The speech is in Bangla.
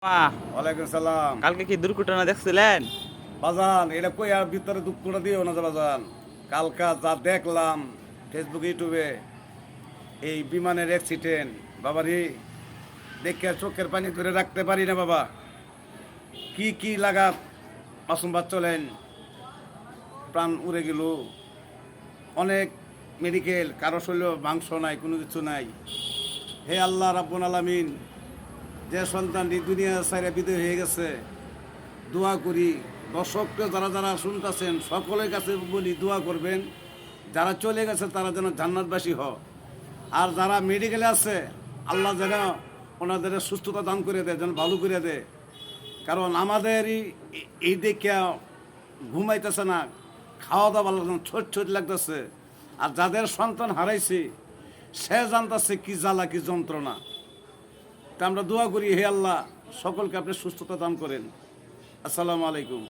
ওয়ালাইকুম সালাম। কালকে কি দুর্ঘটনা দেখছিলেন? বাজান এটা কই আর ভিতরে দুঃখটা দিও না যে বাজান। কালকা যা দেখলাম ফেসবুক ইউটিউবে এই বিমানের অ্যাক্সিডেন্ট বাবারে, দেখে আর চোখের পানি ধরে রাখতে পারি না বাবা। কি কি লাগা মাসুম চলেন, প্রাণ উড়ে গেল। অনেক মেডিকেল, কারো শরীর মাংস নাই, কোনো কিছু নাই। হে আল্লাহ রাব্বুল আলামিন, যে সন্তানটি দুনিয়া ছাইরা বিদায় হয়ে গেছে, দোয়া করি দর্শককে যারা যারা শুনতেছেন সকলের কাছে বলি দোয়া করবেন, যারা চলে গেছে তারা যেন জান্নাতবাসী হয়। আর যারা মেডিকেলে আছে আল্লাহ যেন ওনাদের সুস্থতা দান করে দেয়, যেন ভালো করে দেয়। কারণ আমাদেরই এই দেখে ঘুমাইতেছে না, খাওয়া দাওয়া ভালো লাগছে না, ছোট ছোট লাগতেছে। আর যাদের সন্তান হারাইছে সে জানতেছে কি জ্বালা কি যন্ত্রণা। তা আমরা দোয়া করি হে আল্লাহ সকলকে আপনি সুস্থতা দান করেন। আসসালামু আলাইকুম।